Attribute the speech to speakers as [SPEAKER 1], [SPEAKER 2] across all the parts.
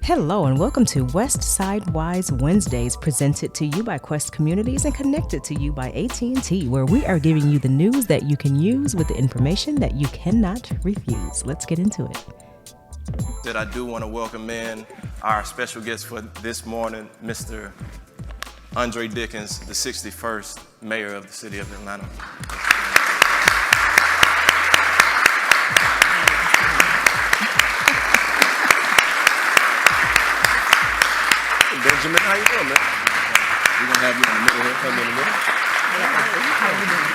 [SPEAKER 1] Hello and welcome to Westside Wise Wednesdays, presented to you by Quest Communities and connected to you by AT&T, where we are giving you the news that you can use with the information that you cannot refuse. Let's get into it.
[SPEAKER 2] I do want to welcome in our special guest for this morning, Mr. Andre Dickens, the 61st Mayor of the City of Atlanta. Benjamin, how you doing, man? We're going to have you in the middle here. Come in the middle.
[SPEAKER 1] How are you doing?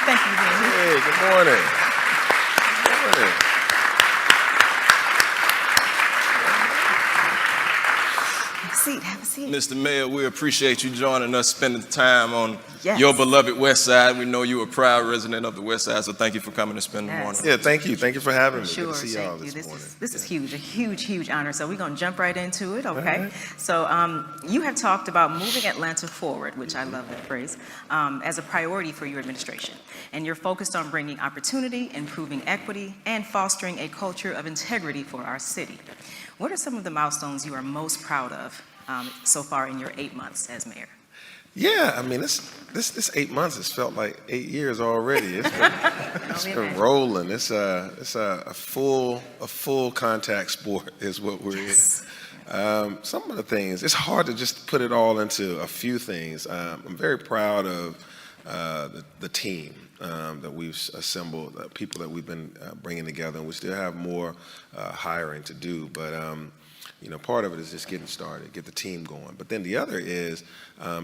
[SPEAKER 1] Thank you, Benjamin.
[SPEAKER 2] Hey, good morning. Good morning.
[SPEAKER 1] Have a seat.
[SPEAKER 2] Mr. Mayor, we appreciate you joining us, spending time on
[SPEAKER 1] Yes.
[SPEAKER 2] your beloved West Side. We know you're a proud resident of the West Side, so thank you for coming to spend the
[SPEAKER 1] Yes.
[SPEAKER 2] morning.
[SPEAKER 3] Yeah, thank you. Thank you for having me.
[SPEAKER 1] Sure,
[SPEAKER 3] Good to see y'all
[SPEAKER 1] thank you.
[SPEAKER 3] this morning.
[SPEAKER 1] This is huge, a huge honor. So we're going to jump right into it, okay?
[SPEAKER 3] right.
[SPEAKER 1] So you have talked about moving Atlanta forward, which I love that phrase, as a priority for your administration. And you're focused on bringing opportunity, improving equity, and fostering a culture of integrity for our city. What are some of the milestones you are most proud of so far in your 8 months as mayor?
[SPEAKER 3] Yeah, I mean, this 8 months has felt like 8 years already. It's been rolling. It's a full contact sport is what we're in. Some of the things, it's hard to just put it all into a few things. I'm very proud of the team that we've assembled, people that we've been bringing together, and we still have more hiring to do. But part of it is just getting started, get the team going. But then the other is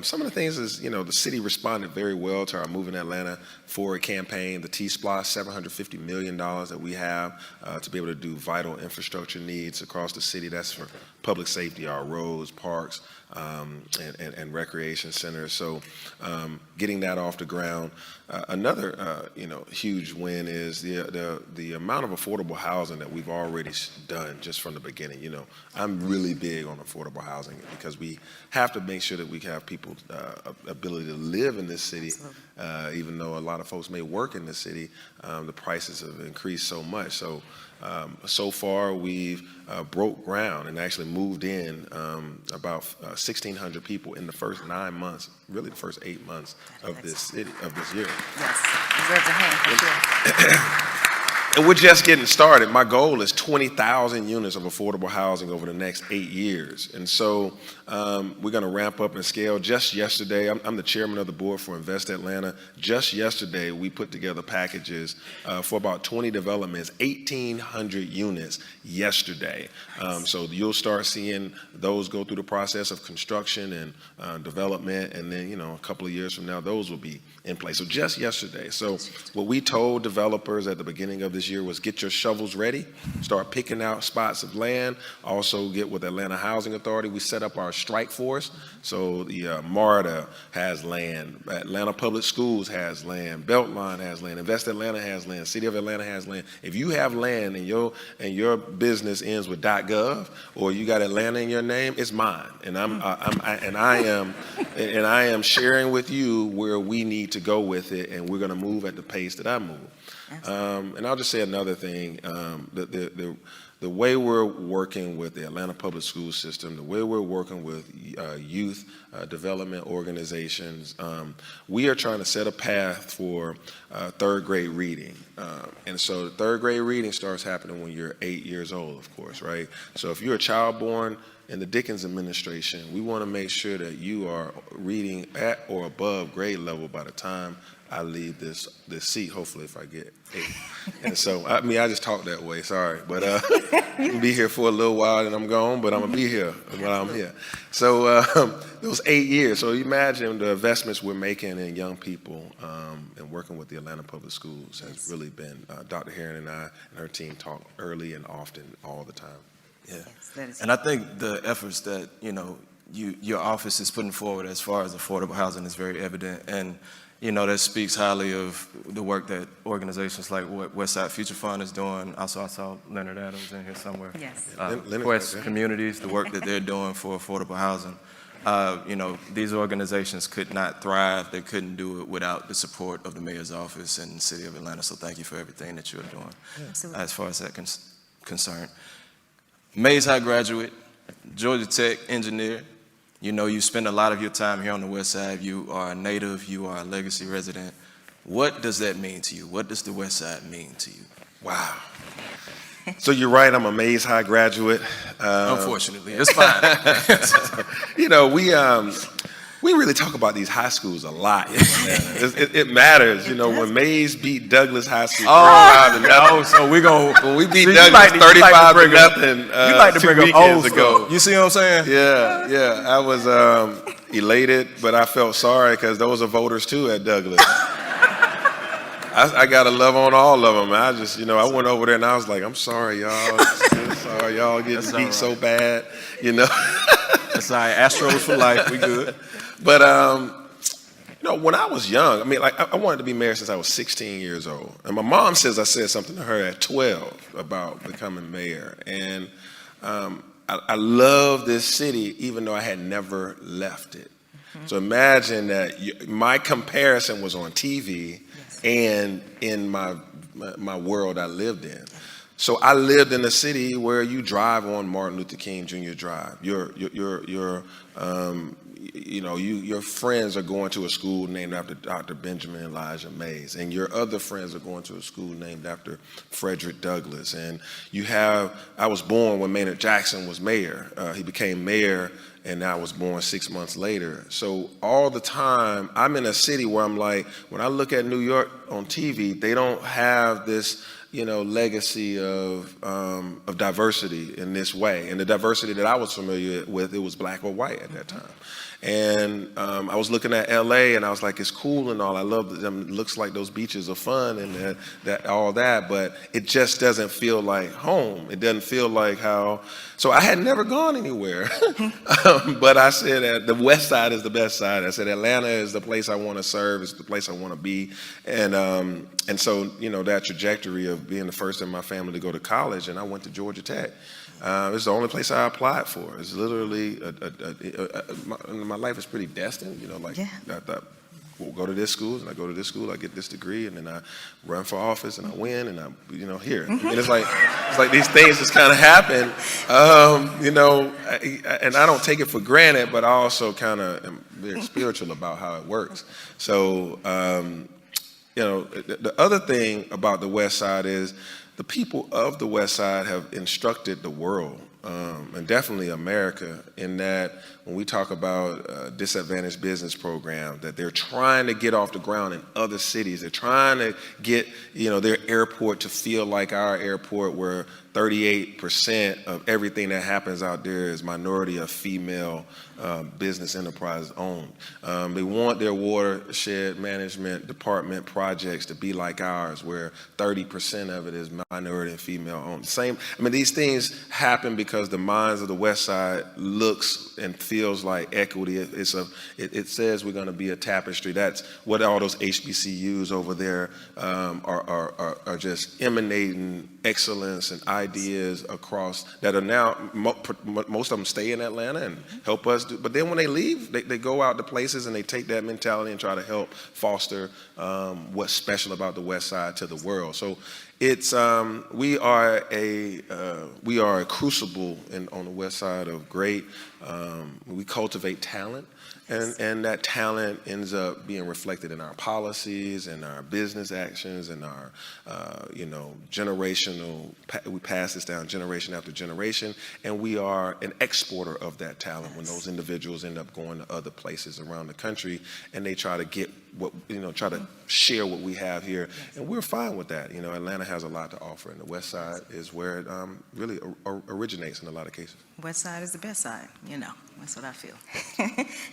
[SPEAKER 3] some of the things is, the city responded very well to our Moving Atlanta Forward campaign, the T-SPLOST, $750 million that we have to be able to do vital infrastructure needs across the city. That's for public safety, our roads, parks, and recreation centers. So getting that off the ground. Another huge win is the amount of affordable housing that we've already done just from the beginning. I'm really big on affordable housing because we have to make sure that we have people's ability to live in this city, even though a lot of folks may work in this city. The prices have increased so much. So far we've broke ground and actually moved in about 1,600 people in the first 9 months, really the first 8 months of this year.
[SPEAKER 1] Yes, deserves a hand for sure.
[SPEAKER 3] And we're just getting started. My goal is 20,000 units of affordable housing over the next 8 years. And so we're going to ramp up and scale. Just yesterday, I'm the chairman of the board for Invest Atlanta. Just yesterday, we put together packages for about 20 developments, 1,800 units yesterday. So you'll start seeing those go through the process of construction and development. And then, a couple of years from now, those will be in place. So just yesterday. So what we told developers at the beginning of this year was get your shovels ready, start picking out spots of land, also get with Atlanta Housing Authority. We set up our strike force. So the MARTA has land, Atlanta Public Schools has land, Beltline has land, Invest Atlanta has land, City of Atlanta has land. If you have land and your business ends with .gov or you got Atlanta in your name, it's mine, and I am sharing with you where we need to go with it, and we're going to move at the pace that I move. And I'll just say another thing, the way we're working with the Atlanta Public School System, the way we're working with youth development organizations, we are trying to set a path for third grade reading. And so third grade reading starts happening when you're 8 years old, of course, right? So if you're a child born in the Dickens administration, we want to make sure that you are reading at or above grade level by the time I leave this seat, hopefully, if I get 8. And so, I just talk that way, sorry. But I'll be here for a little while and I'm gone, but I'm going to be here while I'm here. So those 8 years. So imagine the investments we're making in young people and working with the Atlanta Public Schools has really been, Dr. Herron and I and her team talk early and often all the time.
[SPEAKER 2] Yeah. Yes, and I think the efforts that, your office is putting forward as far as affordable housing is very evident. And that speaks highly of the work that organizations like what Westside Future Fund is doing. Also, I saw Leonard Adams in here somewhere.
[SPEAKER 1] Yes.
[SPEAKER 2] Quest Communities, the work that they're doing for affordable housing. These organizations could not thrive. They couldn't do it without the support of the mayor's office and the city of Atlanta. So thank you for everything that you're doing as far as that concerned. Mays High graduate, Georgia Tech engineer. You know, you spend a lot of your time here on the West Side. You are a native. You are a legacy resident. What does that mean to you? What does the West Side mean to you?
[SPEAKER 3] Wow. So you're right, I'm a Mays High graduate.
[SPEAKER 2] Unfortunately, it's fine.
[SPEAKER 3] You know, we really talk about these high schools a lot. It matters, you know, when Mays beat Douglas High School 35-0.
[SPEAKER 2] So when
[SPEAKER 3] we beat Douglas 35-0.
[SPEAKER 2] You like to bring up old school. You see what I'm saying?
[SPEAKER 3] Yeah. I was elated, but I felt sorry because those are voters too at Douglas. I got to love on all of them. I just, you know, I went over there and I was like, I'm sorry, y'all. I'm sorry, y'all getting beat so bad, you know.
[SPEAKER 2] That's all right. Astros for life. We good.
[SPEAKER 3] But, you know, when I was young, I mean, like, I wanted to be mayor since I was 16 years old. And my mom says I said something to her at 12 about becoming mayor. And I love this city, even though I had never left it. So imagine that my comparison was on TV and in my world I lived in. So I lived in a city where you drive on Martin Luther King Jr. Drive. Your friends are going to a school named after Dr. Benjamin Elijah Mays, and your other friends are going to a school named after Frederick Douglass. And I was born when Maynard Jackson was mayor. He became mayor, and I was born 6 months later. So all the time, I'm in a city where I'm like, when I look at New York on TV, they don't have this, you know, legacy of diversity in this way. And the diversity that I was familiar with, it was black or white at that time. And I was looking at LA and I was like, it's cool and all. I love them. It looks like those beaches are fun and that all that, but it just doesn't feel like home. It doesn't feel like how. So I had never gone anywhere, but I said the West Side is the best side. I said Atlanta is the place I want to serve. It's the place I want to be. And so, you know, that trajectory of being the first in my family to go to college, and I went to Georgia Tech. It's the only place I applied for. It's literally, my life is pretty destined, you know, like I thought, we'll go to this school, and I go to this school, I get this degree, and then I run for office, and I win, and I'm, you know, here. And it's like these things just kind of happen, you know, and I don't take it for granted, but I also kind of am very spiritual about how it works. So, you know, the other thing about the West Side is the people of the West Side have instructed the world, and definitely America, in that when we talk about disadvantaged business program, that they're trying to get off the ground in other cities. They're trying to get, you know, their airport to feel like our airport, where 38% of everything that happens out there is minority or female business enterprise owned. They want their watershed management department projects to be like ours, where 30% of it is minority and female owned. These things happen because the minds of the West Side looks and feels like equity. It says we're going to be a tapestry. That's what all those HBCUs over there are just emanating excellence and ideas across that are now, most of them stay in Atlanta and help us do, but then when they leave, they go out to places and they take that mentality and try to help foster what's special about the West Side to the world. So it's we are a crucible on the West Side of great. We cultivate talent. And that talent ends up being reflected in our policies and our business actions and our, generational, we pass this down generation after generation, and we are an exporter of that talent when those individuals end up going to other places around the country and they try to get try to share what we have here, and we're fine with that. You know, Atlanta has a lot to offer, and the West Side is where it really originates in a lot of cases.
[SPEAKER 1] West Side is the best side, you know. That's what I feel.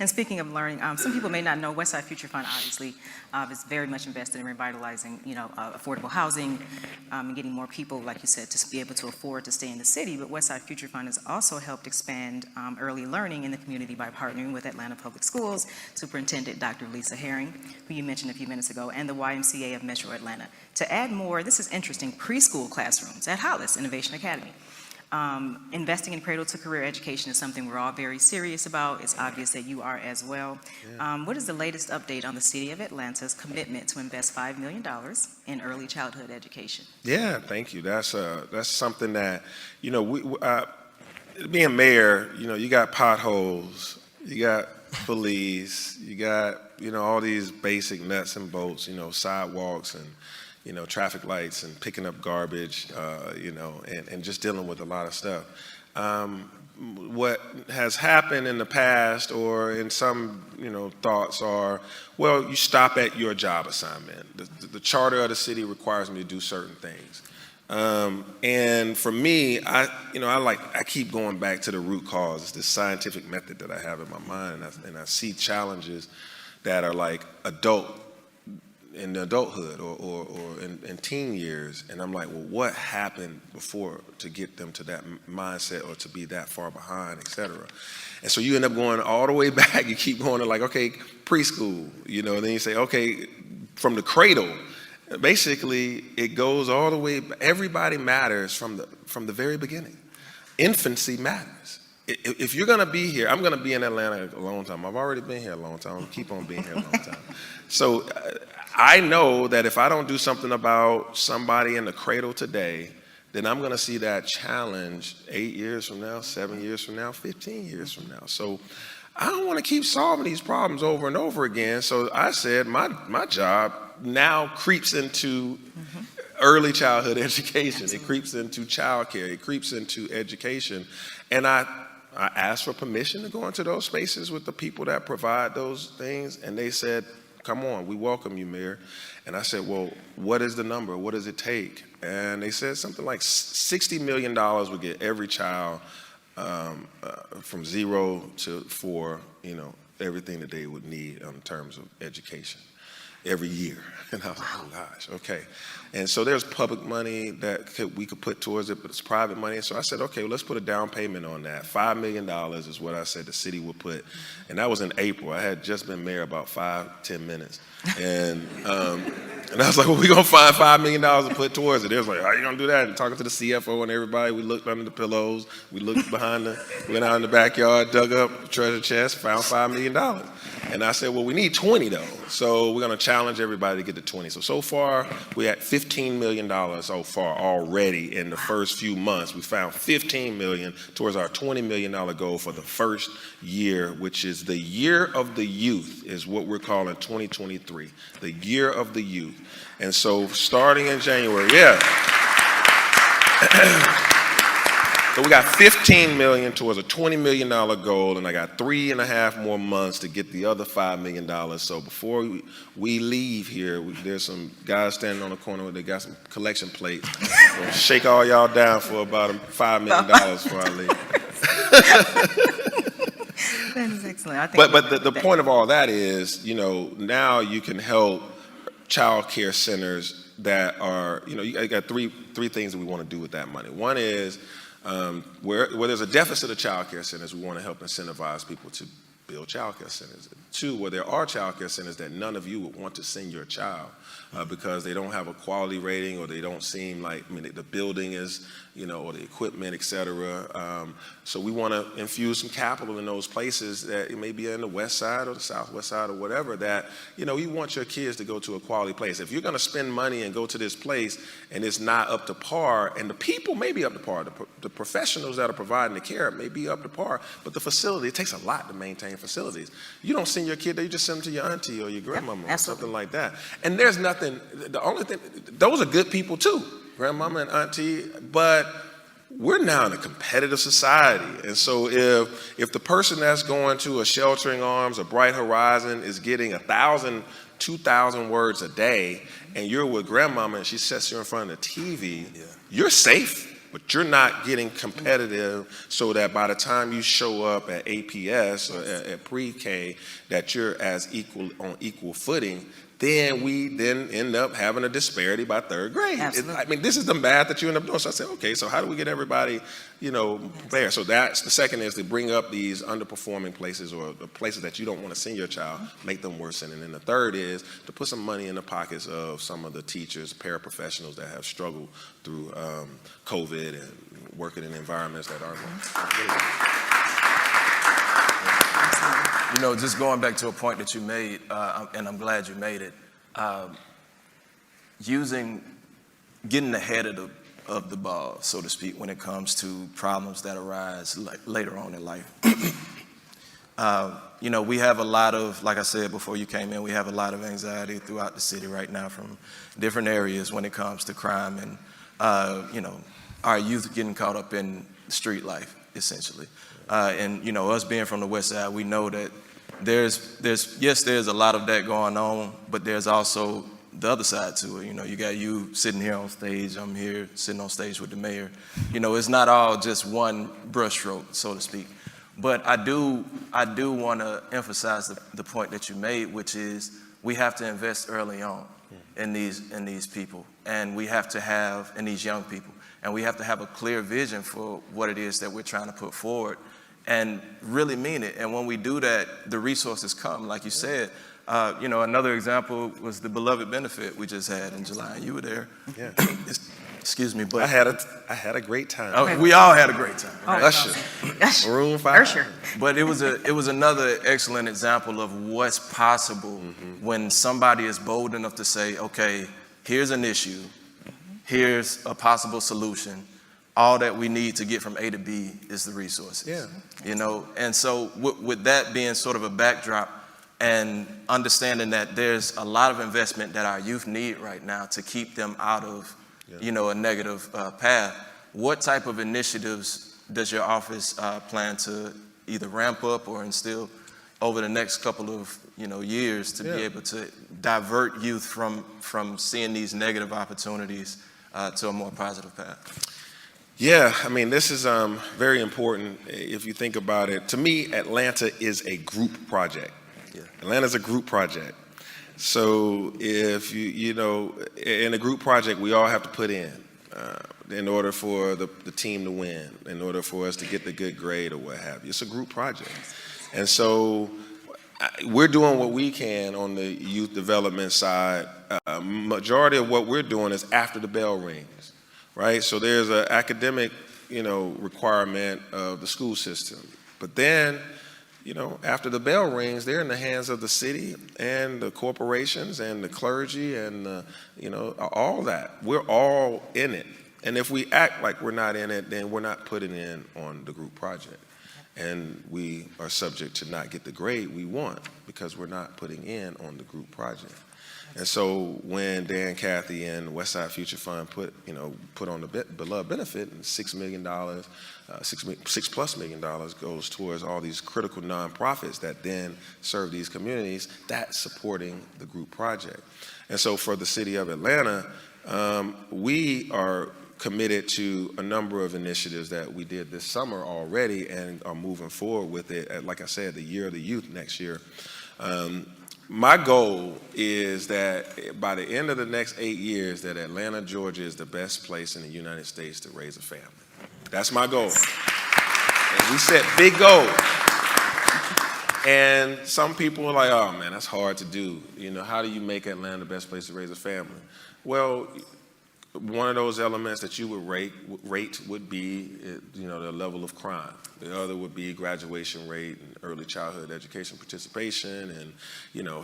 [SPEAKER 1] And speaking of learning, some people may not know West Side Future Fund obviously is very much invested in revitalizing, affordable housing and getting more people, like you said, to be able to afford to stay in the city. But West Side Future Fund has also helped expand early learning in the community by partnering with Atlanta Public Schools Superintendent Dr. Lisa Herring, who you mentioned a few minutes ago, and the YMCA of Metro Atlanta, to add more, this is interesting, preschool classrooms at Hollis Innovation Academy. Investing in cradle to career education is something we're all very serious about. It's obvious that you are as well. Yeah. What is the latest update on the City of Atlanta's commitment to invest $5 million in early childhood education?
[SPEAKER 3] Yeah, thank you. That's something that, being mayor, you got potholes, you got police, you got, all these basic nuts and bolts, sidewalks and, traffic lights and picking up garbage, and just dealing with a lot of stuff. What has happened in the past or in some, thoughts are, well, you stop at your job assignment. The charter of the city requires me to do certain things. And for me, I keep going back to the root cause, this scientific method that I have in my mind, and I see challenges that are like in adulthood or in teen years, and I'm like, well, what happened before to get them to that mindset or to be that far behind, et cetera. And so you end up going all the way back. You keep going to like, okay, preschool, and then you say, okay, from the cradle. Basically, it goes all the way. Everybody matters from the very beginning. Infancy matters. If you're going to be here, I'm going to be in Atlanta a long time. I've already been here a long time. I'll keep on being here a long time. So I know that if I don't do something about somebody in the cradle today, then I'm going to see that challenge 8 years from now, 7 years from now, 15 years from now. So I don't want to keep solving these problems over and over again. So I said my job now creeps into early childhood education. Absolutely. It creeps into childcare. It creeps into education. And I asked for permission to go into those spaces with the people that provide those things. And they said, come on, we welcome you, Mayor. And I said, well, what is the number? What does it take? And they said something like $60 million would get every child from 0 to 4, everything that they would need in terms of education every year. And I was like, oh gosh, okay. And so there's public money that we could put towards it, but it's private money. And so I said, okay, well, let's put a down payment on that. $5 million is what I said the city would put. And that was in April. I had just been mayor about 5-10 minutes. And I was like, well, we're going to find $5 million to put towards it. They was like, how are you going to do that? And talking to the CFO and everybody, we looked under the pillows. We looked went out in the backyard, dug up the treasure chest, found $5 million. And I said, well, we need 20 though. So we're going to challenge everybody to get to 20. So far, we're at $15 million so far already in the first few months. We found $15 million towards our $20 million goal for the first year, which is the year of the youth is what we're calling 2023, the year of the youth. And so starting in January, So we got $15 million towards a $20 million goal, and I got 3.5 more months to get the other $5 million. So before we leave here, there's some guys standing on the corner where they got some collection plates. We'll shake all y'all down for about $5 million before I leave.
[SPEAKER 1] That is excellent. I think
[SPEAKER 3] but the point of all that is, now you can help child care centers that are, you got three things that we want to do with that money. One is, where there's a deficit of child care centers, we want to help incentivize people to build child care centers. 2, where there are child care centers that none of you would want to send your child because they don't have a quality rating or they don't seem like, the building is, or the equipment, et cetera. So we want to infuse some capital in those places that it may be in the west side or the southwest side or whatever that, you want your kids to go to a quality place. If you're going to spend money and go to this place and it's not up to par, and the people may be up to par, the professionals that are providing the care may be up to par, but the facility, it takes a lot to maintain facilities. You don't send your kid there, you just send them to your auntie or your grandmama or something like that. And there's nothing, the only thing, those are good people too, grandmama and auntie, but we're now in a competitive society. And so if the person that's going to a Sheltering Arms, a Bright Horizon is getting 1,000, 2,000 words a day, and you're with grandmama and she sets you in front of the TV, you're safe, but you're not getting competitive so that by the time you show up at APS or at pre-K, that you're on equal footing. Then we end up having a disparity by 3rd grade. This is the math that you end up doing. So I said, okay, so how do we get everybody, prepared? So that's the second is to bring up these underperforming places or the places that you don't want to send your child, make them worsen. And then the third is to put some money in the pockets of some of the teachers, paraprofessionals that have struggled through COVID and working in environments that aren't
[SPEAKER 2] just going back to a point that you made, and I'm glad you made it, getting ahead of of the ball, so to speak, when it comes to problems that arise later on in life. We have a lot of, like I said before you came in, we have a lot of anxiety throughout the city right now from different areas when it comes to crime and, our youth getting caught up in street life, essentially. Us being from the West Side, we know that there's a lot of that going on, but there's also the other side to it. You got you sitting here on stage, I'm here sitting on stage with the mayor. It's not all just one brushstroke, so to speak. But I do want to emphasize the point that you made, which is we have to invest early on in these people, and we have to have in these young people, and we have to have a clear vision for what it is that we're trying to put forward, and really mean it. And when we do that, the resources come, like you said. Another example was the Beloved benefit we just had in July. You were there.
[SPEAKER 3] Yeah.
[SPEAKER 2] Excuse me, but
[SPEAKER 3] I had a great time.
[SPEAKER 2] Oh, we all had a great time.
[SPEAKER 1] Oh,
[SPEAKER 3] Usher, Maroon 5.
[SPEAKER 1] Usher.
[SPEAKER 2] But it was another excellent example of what's possible when somebody is bold enough to say, okay, here's an issue, here's a possible solution. All that we need to get from A to B is the resources.
[SPEAKER 3] Yeah.
[SPEAKER 2] And so with that being sort of a backdrop and understanding that there's a lot of investment that our youth need right now to keep them out of a negative path. What type of initiatives does your office plan to either ramp up or instill over the next couple of years to be able to divert youth from seeing these negative opportunities to a more positive path?
[SPEAKER 3] Yeah, I mean, this is very important if you think about it. To me, Atlanta is a group project.
[SPEAKER 2] Yeah.
[SPEAKER 3] Atlanta's a group project. So if in a group project, we all have to put in order for the team to win, in order for us to get the good grade or what have you. It's a group project. And so we're doing what we can on the youth development side. Majority of what we're doing is after the bell rings, right? So there's an academic, requirement of the school system. But then, after the bell rings, they're in the hands of the city and the corporations and the clergy and, all that. We're all in it. And if we act like we're not in it, then we're not putting in on the group project. And we are subject to not get the grade we want because we're not putting in on the group project. And so when Dan, Kathy, and Westside Future Fund put on the Beloved benefit, and $6 million, $6+ million goes towards all these critical nonprofits that then serve these communities, that's supporting the group project. And so for the city of Atlanta, we are committed to a number of initiatives that we did this summer already and are moving forward with it. Like I said, the Year of the Youth next year. My goal is that by the end of the next 8 years, that Atlanta, Georgia is the best place in the United States to raise a family. That's my goal. And we set big goals. And some people are like, oh man, that's hard to do. How do you make Atlanta the best place to raise a family? Well, one of those elements that you would rate would be, the level of crime. The other would be graduation rate and early childhood education participation and,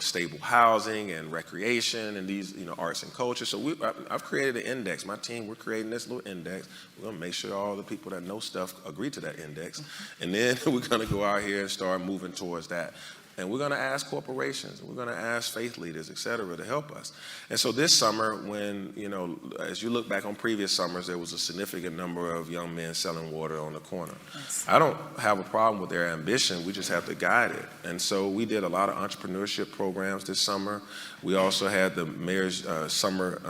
[SPEAKER 3] stable housing and recreation and these, arts and culture. So I've created an index. My team, we're creating this little index. We're going to make sure all the people that know stuff agree to that index. And then we're going to go out here and start moving towards that. And we're going to ask corporations, we're going to ask faith leaders, et cetera, to help us. And so this summer, when, as you look back on previous summers, there was a significant number of young men selling water on the corner. Yes. I don't have a problem with their ambition, we just have to guide it. And so we did a lot of entrepreneurship programs this summer. We also had the mayor's summer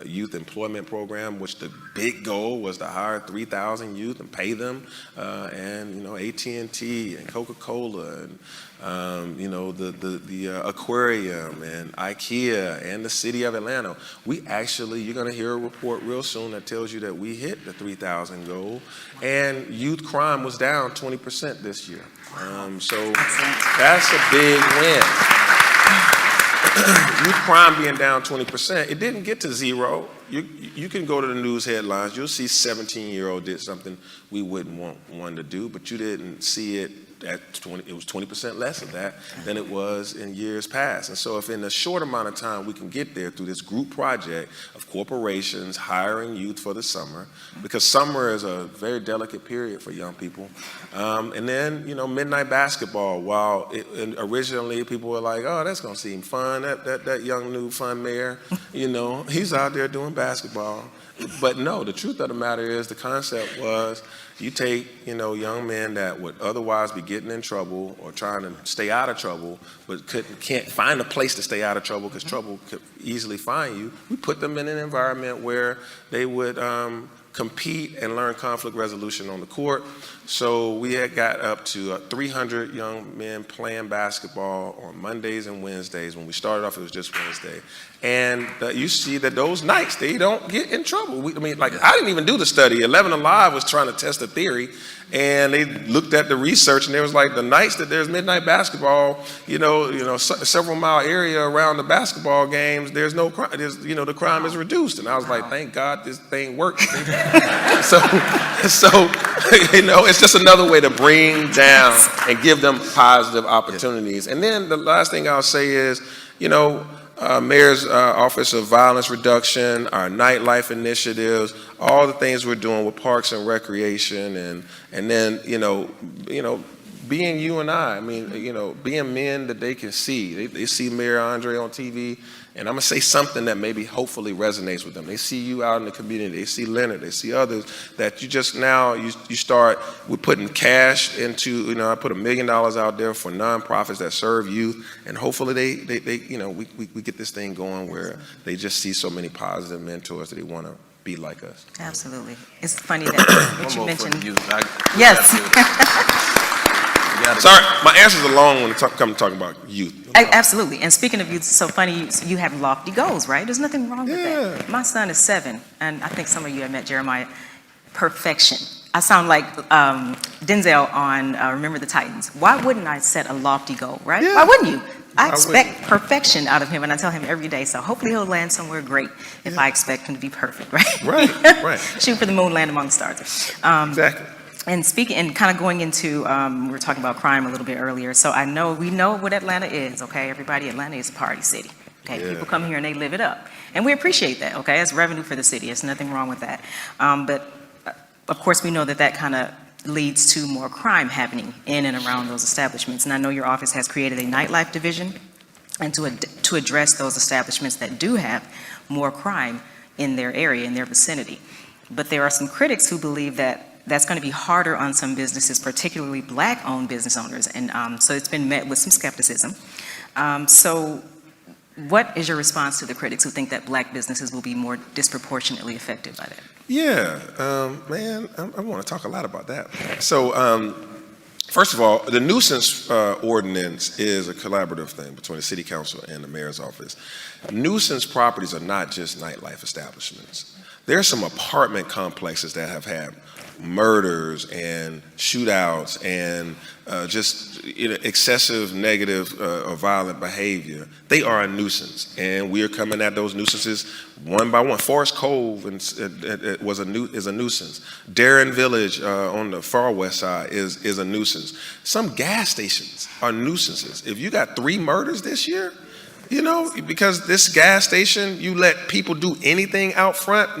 [SPEAKER 3] youth employment program, which the big goal was to hire 3,000 youth and pay them. And AT&T and Coca-Cola and the aquarium and IKEA and the city of Atlanta. We actually, you're going to hear a report real soon that tells you that we hit the 3,000 goal, and youth crime was down 20% this year. So that's a big win. youth crime being down 20%, it didn't get to zero. You can go to the news headlines. You'll see 17-year-old did something we wouldn't want one to do, but you didn't see it at 20. It was 20% less of that than it was in years past. And so if in a short amount of time we can get there through this group project of corporations hiring youth for the summer, because summer is a very delicate period for young people. And then, midnight basketball, while originally people were like, oh, that's going to seem fun, that young new fun mayor, he's out there doing basketball. But no, the truth of the matter is the concept was you take, young men that would otherwise be getting in trouble or trying to stay out of trouble, but can't find a place to stay out of trouble because trouble could easily find you. We put them in an environment where they would compete and learn conflict resolution on the court. So we had got up to 300 young men playing basketball on Mondays and Wednesdays. When we started off, it was just Wednesday. And you see that those nights, they don't get in trouble. I didn't even do the study. 11 Alive was trying to test a theory, and they looked at the research, and there was like the nights that there's midnight basketball, several mile area around the basketball games, there's no crime. The crime is reduced. And I was like, thank God this thing worked. so it's just another way to bring down and give them positive opportunities. And then the last thing I'll say is, Mayor's Office of Violence Reduction, our nightlife initiatives, all the things we're doing with parks and recreation, and then being you and I mean, being men that they can see. They see Mayor Andre on TV, and I'm gonna say something that maybe hopefully resonates with them. They see you out in the community. They see Leonard. They see others that you just now you start. We're putting cash into. I put $1 million out there for nonprofits that serve youth, and hopefully we get this thing going where they just see so many positive mentors that they want to be like us.
[SPEAKER 1] Absolutely. It's funny that what you mentioned. Yes.
[SPEAKER 3] Sorry, my answers are long when it come to talking about youth.
[SPEAKER 1] Absolutely. And speaking of youth, it's so funny you have lofty goals, right? There's nothing wrong with that. My son is 7, and I think some of you have met Jeremiah. Perfection. I sound like Denzel on Remember the Titans. Why wouldn't I set a lofty goal, right? Yeah. Why wouldn't you? I expect perfection out of him, and I tell him every day. So hopefully he'll land somewhere great if I expect him to be perfect, right? Right. Shoot for the moon, land among the stars.
[SPEAKER 3] Exactly.
[SPEAKER 1] And speaking and kind of going into, we were talking about crime a little bit earlier. So we know what Atlanta is, okay? Everybody, Atlanta is a party city. Okay, people come here and they live it up. And we appreciate that, okay? It's revenue for the city. There's nothing wrong with that. But of course, we know that kind of leads to more crime happening in and around those establishments. And I know your office has created a nightlife division and to address those establishments that do have more crime in their area, in their vicinity. But there are some critics who believe that that's going to be harder on some businesses, particularly Black-owned business owners. And so it's been met with some skepticism. So what is your response to the critics who think that Black businesses will be more disproportionately affected by that?
[SPEAKER 3] Yeah, man, I want to talk a lot about that. So first of all, the nuisance ordinance is a collaborative thing between the city council and the mayor's office. Nuisance properties are not just nightlife establishments. There are some apartment complexes that have had murders and shootouts and just excessive negative or violent behavior. They are a nuisance, and we are coming at those nuisances one by one. Forest Cove is a nuisance. Darren Village on the far west side is a nuisance. Some gas stations are nuisances. If you got 3 murders this year, because this gas station, you let people do anything out front.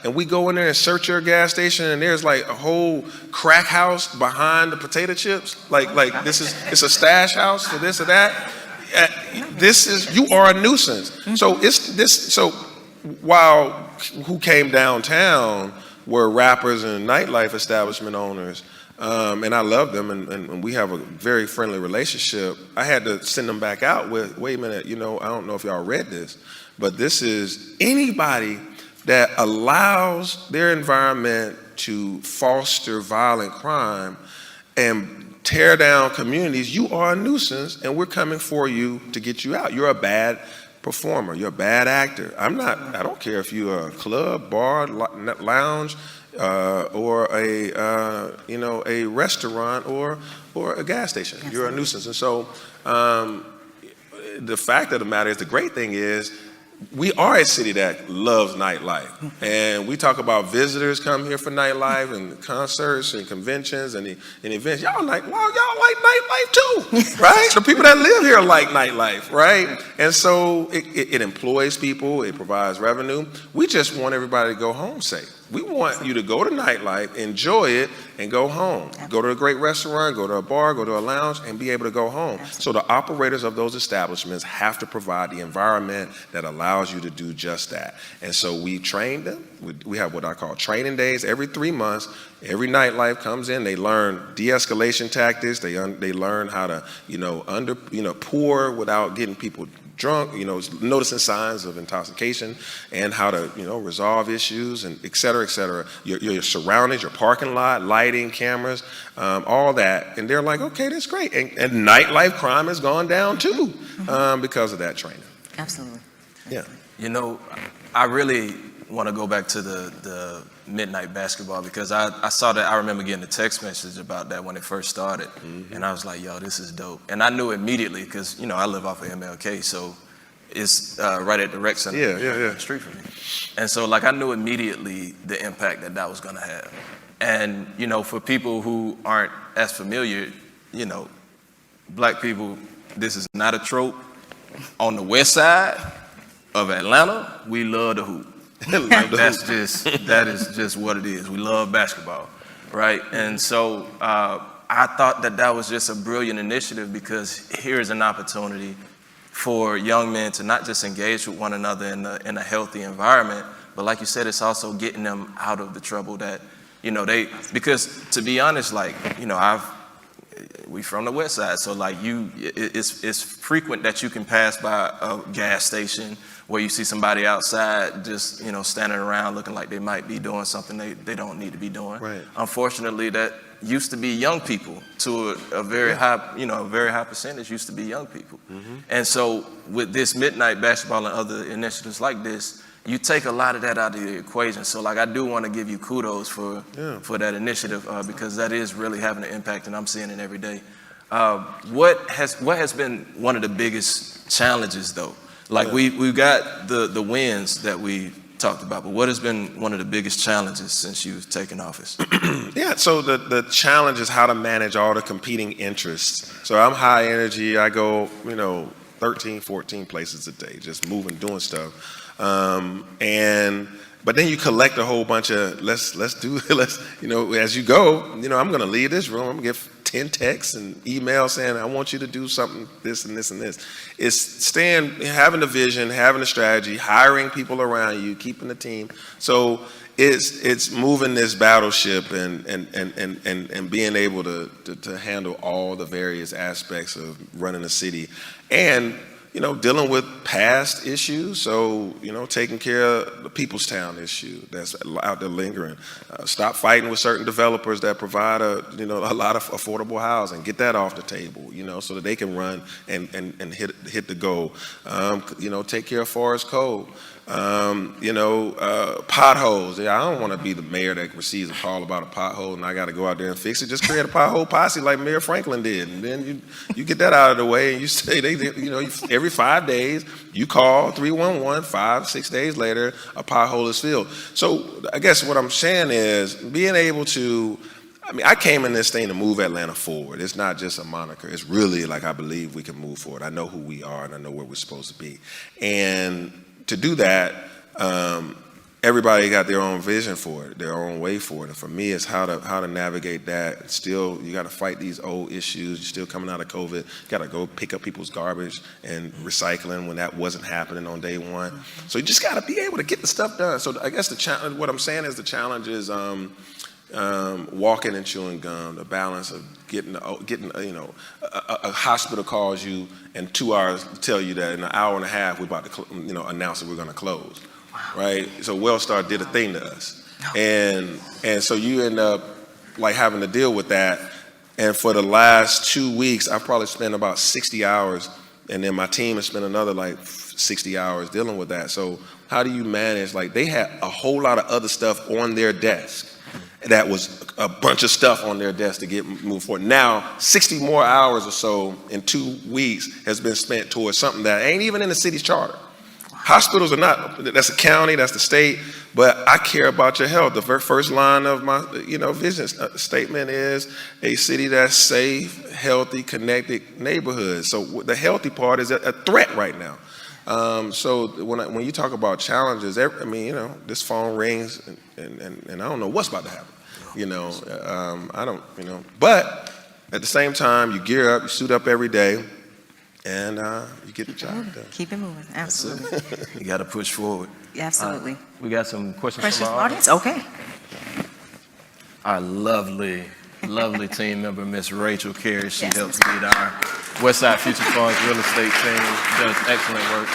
[SPEAKER 3] And we go in there and search your gas station, and there's like a whole crack house behind the potato chips. It's a stash house for this or that. You are a nuisance. So while who came downtown were rappers and nightlife establishment owners. And I love them, and we have a very friendly relationship. I had to send them back out with, wait a minute, I don't know if y'all read this, but this is anybody that allows their environment to foster violent crime and tear down communities, you are a nuisance, and we're coming for you to get you out. You're a bad performer. You're a bad actor. I don't care if you're a club, bar, lounge, or a restaurant or a gas station. Yes. You're a nuisance. And so the fact of the matter is, the great thing is, we are a city that loves nightlife. And we talk about visitors come here for nightlife and concerts and conventions and events. Y'all like nightlife too, right? The people that live here like nightlife, right? And so it employs people, it provides revenue. We just want everybody to go home safe. We want you to go to nightlife, enjoy it, and go home. Go to a great restaurant, go to a bar, go to a lounge, and be able to go home. So the operators of those establishments have to provide the environment that allows you to do just that. And so we train them. We have what I call training days every 3 months. Every nightlife comes in, they learn de-escalation tactics. They learn how to, pour without getting people drunk, noticing signs of intoxication, and how to, resolve issues, and et cetera, et cetera. Your surroundings, your parking lot, lighting, cameras, all that. And they're like, okay, that's great. And nightlife crime has gone down too because of that training.
[SPEAKER 1] Absolutely.
[SPEAKER 3] Yeah.
[SPEAKER 2] I really want to go back to the midnight basketball, because I saw that. I remember getting a text message about that when it first started, and I was like, yo, this is dope. And I knew immediately, because I live off of MLK, so it's right at the rec center,
[SPEAKER 3] yeah.
[SPEAKER 2] the street from me. And so I knew immediately the impact that was going to have. And for people who aren't as familiar, black people, this is not a trope. On the west side of Atlanta, we love to hoop. That is just what it is. We love basketball, right? And so I thought that was just a brilliant initiative, because here is an opportunity for young men to not just engage with one another in a healthy environment, but like you said, it's also getting them out of the trouble that because to be honest, we from the west side, so it's frequent that you can pass by a gas station where you see somebody outside just standing around looking like they might be doing something they don't need to be doing.
[SPEAKER 3] Right.
[SPEAKER 2] Unfortunately, that used to be young people. To a very high percentage used to be young people. And so with this midnight basketball and other initiatives like this, you take a lot of that out of the equation. So I do want to give you kudos for that initiative, because that is really having an impact, and I'm seeing it every day. What has been one of the biggest challenges though? We've got the wins that we talked about, but what has been one of the biggest challenges since you've taken office?
[SPEAKER 3] Yeah, so the challenge is how to manage all the competing interests. So I'm high energy. I go, 13, 14 places a day, just moving, doing stuff. But then you collect a whole bunch of as you go, I'm going to leave this room. I'm going to get 10 texts and emails saying, I want you to do something, this and this and this. It's having a vision, having a strategy, hiring people around you, keeping the team. So it's moving this battleship and being able to handle all the various aspects of running a city, and dealing with past issues. So, taking care of the People's Town issue that's out there lingering. Stop fighting with certain developers that provide a lot of affordable housing. Get that off the table, so that they can run and hit the goal. Take care of Forest Code. Potholes. I don't want to be the mayor that receives a call about a pothole and I got to go out there and fix it. Just create a pothole posse like Mayor Franklin did, and then you get that out of the way, and you say every 5 days you call 311. 5-6 days later, a pothole is filled. So I guess what I'm saying is being able to. I came in this thing to move Atlanta forward. It's not just a moniker. It's really I believe we can move forward. I know who we are and I know where we're supposed to be, and to do that, everybody got their own vision for it, their own way for it. And for me, it's how to navigate that. Still, you got to fight these old issues. You're still coming out of COVID. You got to go pick up people's garbage and recycling when that wasn't happening on day one. So you just got to be able to get the stuff done. So I guess what I'm saying is the challenge is walking and chewing gum. The balance of getting a hospital calls you and 2 hours tell you that in an hour and a half we're about to announce that we're going to close. Wow. Right? So Wellstar did a thing to us, and so you end up having to deal with that. And for the last 2 weeks, I've probably spent about 60 hours, and then my team has spent another 60 hours dealing with that. So how do you manage? They had a whole lot of other stuff on their desk. that was a bunch of stuff on their desk to get moved forward. Now, 60 more hours or so in 2 weeks has been spent towards something that ain't even in the city's charter. Hospitals are not, that's the county, that's the state, but I care about your health. The first line of my vision statement is a city that's safe, healthy, connected neighborhood. So the healthy part is a threat right now. So when you talk about challenges, this phone rings and I don't know what's about to happen. But at the same time, you gear up, you suit up every day, and you get the job done.
[SPEAKER 1] Keep it moving, absolutely.
[SPEAKER 2] You got to push forward.
[SPEAKER 1] Absolutely.
[SPEAKER 2] We got some questions
[SPEAKER 1] Questions
[SPEAKER 2] from
[SPEAKER 1] from
[SPEAKER 2] our
[SPEAKER 1] the audience? Okay.
[SPEAKER 2] Our lovely team member, Miss Rachel Carey. She
[SPEAKER 1] Yes,
[SPEAKER 2] helps lead our Westside Future Funds real estate team. Does excellent work.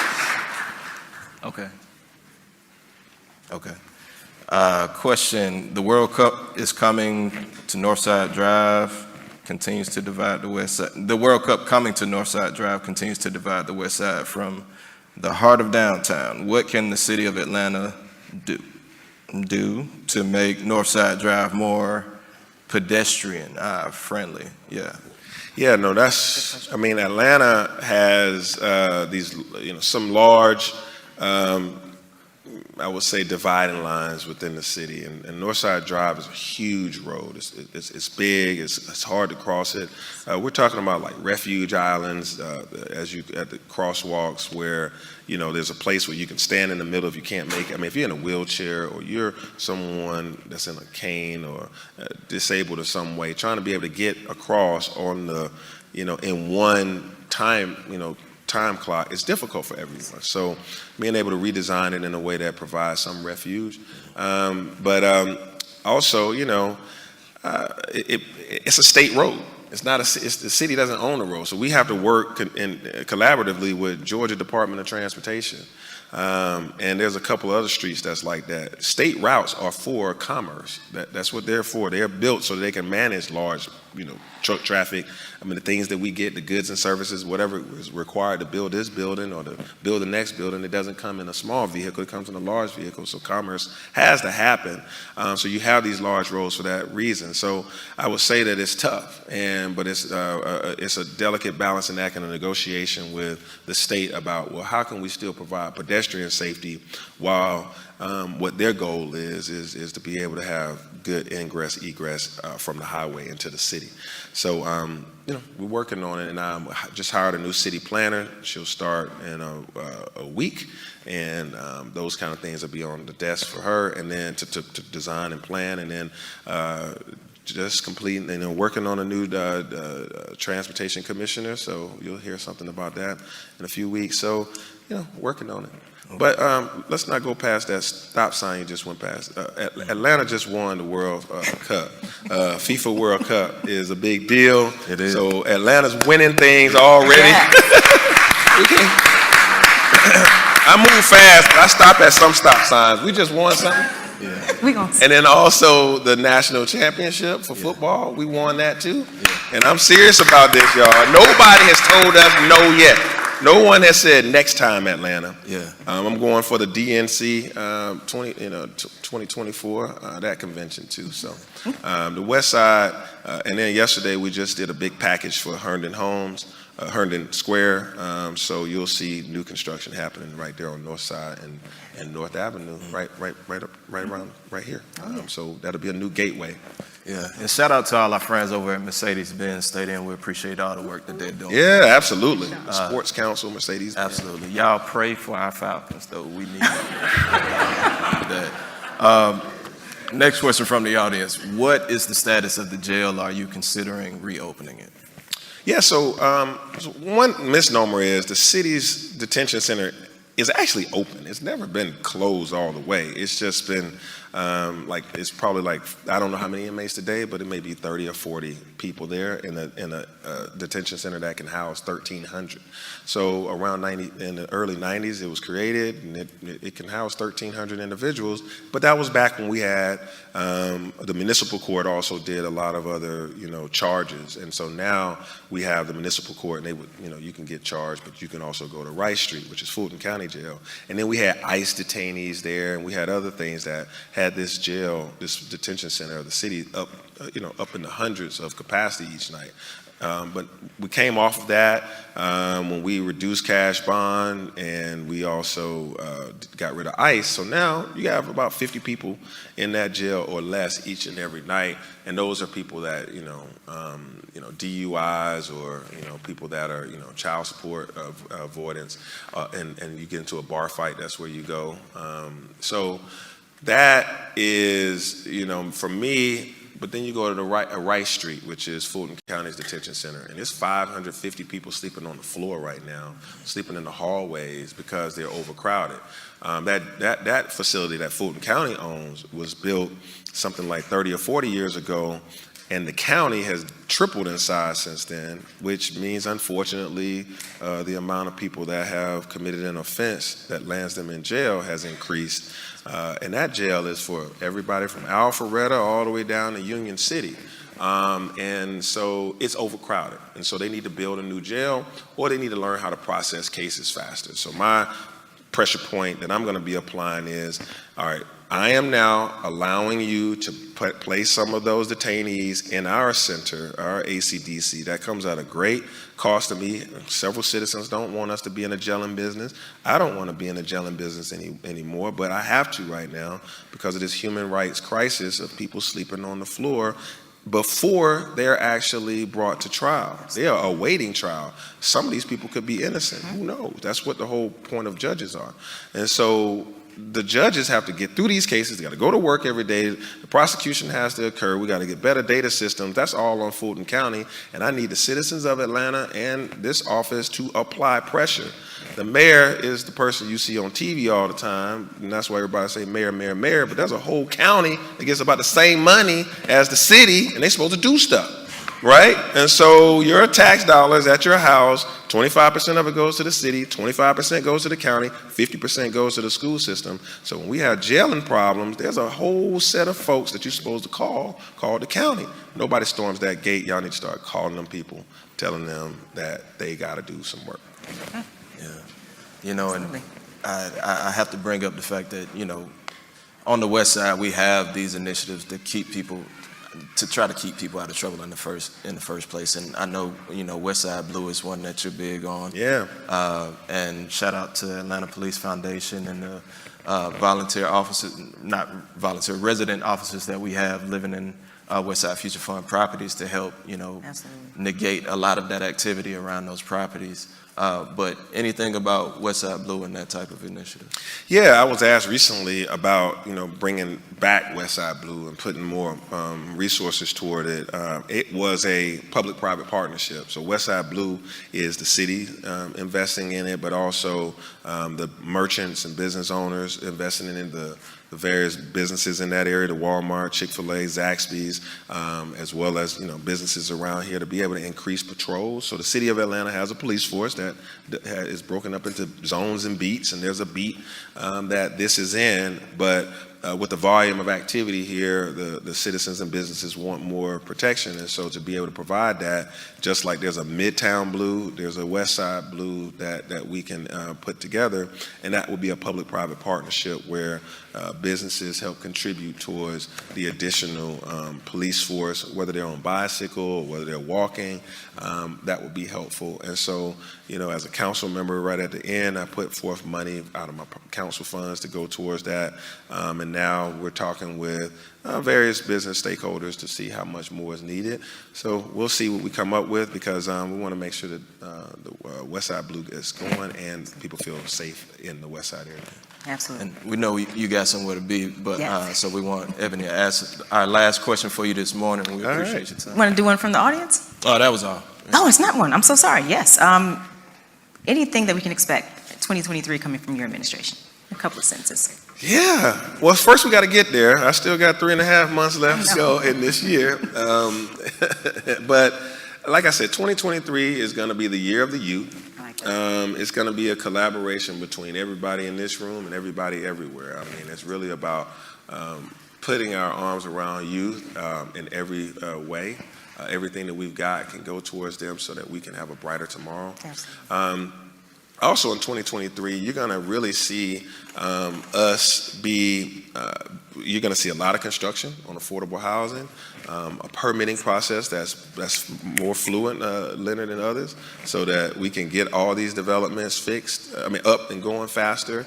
[SPEAKER 2] Okay. Question: the World Cup is coming to Northside Drive. Continues to divide the West Side. The World Cup coming to Northside Drive continues to divide the West Side from the heart of downtown. What can the city of Atlanta do to make Northside Drive more pedestrian friendly?
[SPEAKER 3] Atlanta has these, some large, I would say, dividing lines within the city, and Northside Drive is a huge road. It's big. It's hard to cross it. We're talking about like refuge islands at the crosswalks where there's a place where you can stand in the middle if you can't make it. If you're in a wheelchair or you're someone that's in a cane or disabled in some way, trying to be able to get across on the in one time time clock, it's difficult for everyone. So being able to redesign it in a way that provides some refuge. Also, it's a state road. The city doesn't own the road. So we have to work collaboratively with Georgia Department of Transportation. And there's a couple other streets that's like that. State routes are for commerce. That's what they're for. They're built so they can manage large, truck traffic. The things that we get, the goods and services, whatever is required to build this building or to build the next building, it doesn't come in a small vehicle, it comes in a large vehicle. So commerce has to happen. So you have these large roads for that reason. So I would say that it's tough, but it's a delicate balancing act and a negotiation with the state about, well, how can we still provide pedestrian safety while what their goal is to be able to have good ingress, egress from the highway into the city. So, we're working on it, and I just hired a new city planner. She'll start in a week, and those kind of things will be on the desk for her, and then to design and plan, and then just completing and working on a new transportation commissioner. So you'll hear something about that in a few weeks. So, working on it. But let's not go past that stop sign you just went past. Atlanta just won the World Cup. FIFA World Cup is a big deal.
[SPEAKER 2] It is.
[SPEAKER 3] So Atlanta's winning things already.
[SPEAKER 1] Yeah.
[SPEAKER 3] I move fast, but I stop at some stop signs. We just won something.
[SPEAKER 2] Yeah.
[SPEAKER 1] We gonna
[SPEAKER 3] And then also the national championship for football. We won that too. Yeah. And I'm serious about this, y'all. Nobody has told us no yet. No one has said next time, Atlanta.
[SPEAKER 2] Yeah.
[SPEAKER 3] I'm going for the DNC 2024 that convention too. So the West Side, and then yesterday we just did a big package for Herndon Homes, Herndon Square. So you'll see new construction happening right there on North Side and North Avenue, right around right here. So that'll be a new gateway.
[SPEAKER 2] Yeah, and shout out to all our friends over at Mercedes-Benz Stadium. We appreciate all the work that they're doing.
[SPEAKER 3] Yeah, absolutely. Sports Council, Mercedes.
[SPEAKER 2] Absolutely. Y'all pray for our Falcons, though. We need that. Next question from the audience. What is the status of the jail? Are you considering reopening it?
[SPEAKER 3] Yeah, so one misnomer is the city's detention center is actually open. It's never been closed all the way. It's just been it's probably I don't know how many inmates today, but it may be 30 or 40 people there in a detention center that can house 1,300. So around in the early 90s, it was created, and it can house 1,300 individuals. But that was back when we had the municipal court also did a lot of other charges, and so now we have the municipal court, and they would you can get charged, but you can also go to Rice Street, which is Fulton County Jail, and then we had ICE detainees there, and we had other things that had this jail, this detention center of the city up, up in the hundreds of capacity each night. But we came off of that when we reduced cash bond, and we also got rid of ICE. So now you have about 50 people in that jail or less each and every night, and those are people that DUIs or people that are child support avoidance, and you get into a bar fight, that's where you go. So that is for me. But then you go to Rice Street, which is Fulton County's detention center, and there's 550 people sleeping on the floor right now, sleeping in the hallways because they're overcrowded. That facility that Fulton County owns was built something like 30 or 40 years ago, and the county has tripled in size since then, which means, unfortunately, the amount of people that have committed an offense that lands them in jail has increased. And that jail is for everybody from Alpharetta all the way down to Union City. And so it's overcrowded. And so they need to build a new jail, or they need to learn how to process cases faster. So my pressure point that I'm going to be applying is, all right, I am now allowing you to place some of those detainees in our center, our ACDC. That comes at a great cost to me. Several citizens don't want us to be in a jailing business. I don't want to be in a jailing business anymore, but I have to right now because of this human rights crisis of people sleeping on the floor before they're actually brought to trial. They are awaiting trial. Some of these people could be innocent. Who knows? That's what the whole point of judges are. And so the judges have to get through these cases. They got to go to work every day. The prosecution has to occur. We got to get better data systems. That's all on Fulton County. And I need the citizens of Atlanta and this office to apply pressure. The mayor is the person you see on TV all the time, and that's why everybody say mayor, mayor, mayor. But there's a whole county that gets about the same money as the city, and they're supposed to do stuff, right? And so your tax dollars at your house, 25% of it goes to the city, 25% goes to the county, 50% goes to the school system. So when we have jailing problems, there's a whole set of folks that you're supposed to call the county. Nobody storms that gate. Y'all need to start calling them people, telling them that they got to do some work.
[SPEAKER 2] Yeah, and I have to bring up the fact that, on the West Side, we have these initiatives to try to keep people out of trouble in the first place. And I know, West Side Blue is one that you're big on.
[SPEAKER 3] Yeah.
[SPEAKER 2] And shout out to Atlanta Police Foundation and the resident officers that we have living in West Side Future Fund properties to help, negate a lot of that activity around those properties. But anything about Westside Blue and that type of initiative?
[SPEAKER 3] Yeah, I was asked recently about, bringing back Westside Blue and putting more resources toward it. It was a public-private partnership. So Westside Blue is the city investing in it, but also the merchants and business owners investing in the various businesses in that area, the Walmart, Chick-fil-A, Zaxby's, as well as businesses around here to be able to increase patrols. So the city of Atlanta has a police force that is broken up into zones and beats, and there's a beat that this is in, but with the volume of activity here, the citizens and businesses want more protection, and so to be able to provide that, just like there's a Midtown Blue, there's a West Side Blue that we can put together, and that will be a public-private partnership where businesses help contribute towards the additional police force, whether they're on bicycle or whether they're walking. That would be helpful. And so, as a council member, right at the end, I put forth money out of my council funds to go towards that. And now we're talking with various business stakeholders to see how much more is needed. So we'll see what we come up with, because we want to make sure that the West Side Blue is going and people feel safe in the West Side area.
[SPEAKER 1] Absolutely.
[SPEAKER 2] And we know you got somewhere to be, but
[SPEAKER 1] Yes.
[SPEAKER 2] so we want Ebony to ask our last question for you this morning. We appreciate your time.
[SPEAKER 1] Want to do one from the audience?
[SPEAKER 2] Oh, that was all.
[SPEAKER 1] Oh, it's not one. I'm so sorry. Yes. Anything that we can expect 2023 coming from your administration? A couple of sentences.
[SPEAKER 3] Yeah. Well, first we got to get there. I still got 3.5 months left to go in this year. But like I said, 2023 is going to be the year of the youth. It's going to be a collaboration between everybody in this room and everybody everywhere. I mean, it's really about putting our arms around youth in every way. Everything that we've got can go towards them so that we can have a brighter tomorrow. Also in 2023, you're going to really see us be you're going to see a lot of construction on affordable housing, a permitting process that's more fluent, Leonard, than others, so that we can get all these developments up and going faster.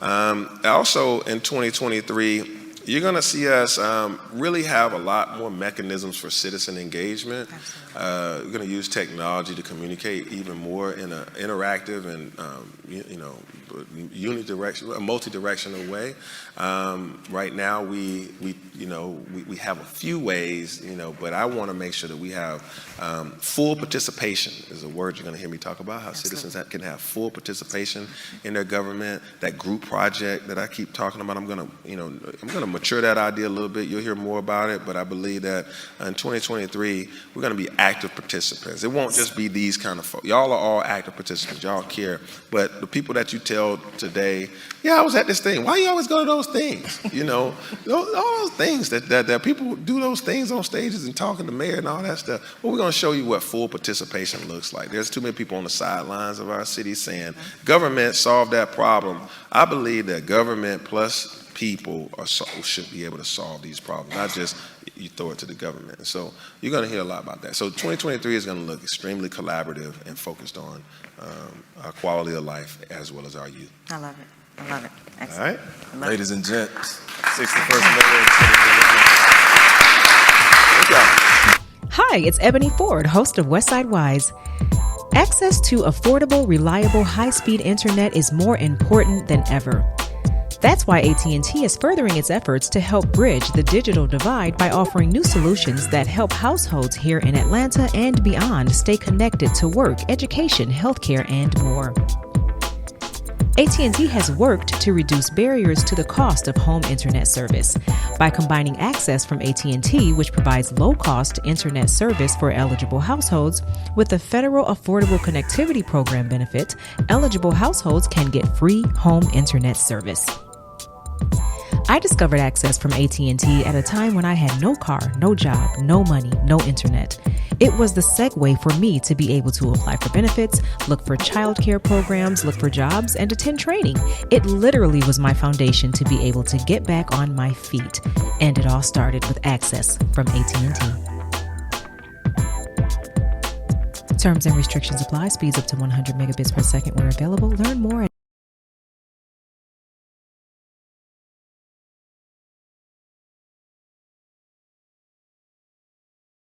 [SPEAKER 3] Also, in 2023, you're going to see us really have a lot more mechanisms for citizen engagement. We're going to use technology to communicate even more in an interactive and a multi-directional way. Right now, we have a few ways, but I want to make sure that we have full participation. Is a word you're going to hear me talk about. How citizens can have full participation in their government. That group project that I keep talking about, I'm going to mature that idea a little bit. You'll hear more about it, but I believe that in 2023 we're going to be active participants. It won't just be these kind of folks. Y'all are all active participants. Y'all care, but the people that you tell today, yeah, I was at this thing. Why you always go to those things? All those things that people do those things on stages and talking to mayor and all that stuff. Well, we're going to show you what full participation looks like. There's too many people on the sidelines of our city saying government solved that problem. I believe that government plus people should be able to solve these problems, not just you throw it to the government. So you're going to hear a lot about that. So 2023 is going to look extremely collaborative and focused on our quality of life as well as our youth.
[SPEAKER 1] I love it. I love it. Excellent.
[SPEAKER 2] All right.
[SPEAKER 1] I love
[SPEAKER 2] Ladies
[SPEAKER 1] it.
[SPEAKER 2] and gents, 61st Mayor.
[SPEAKER 4] Hi, it's Ebony Ford, host of Westside Wise. Access to affordable, reliable, high-speed internet is more important than ever. That's why AT&T is furthering its efforts to help bridge the digital divide by offering new solutions that help households here in Atlanta and beyond stay connected to work, education, healthcare, and more. AT&T has worked to reduce barriers to the cost of home internet service by combining access from AT&T, which provides low-cost internet service for eligible households, with the Federal Affordable Connectivity Program benefit. Eligible households can get free home internet service. I discovered access from AT&T at a time when I had no car, no job, no money, no internet. It was the segue for me to be able to apply for benefits, look for childcare programs, look for jobs, and attend training. It literally was my foundation to be able to get back on my feet. And it all started with access from AT&T. Terms and restrictions apply. Speeds up to 100 megabits per second where available. Learn more at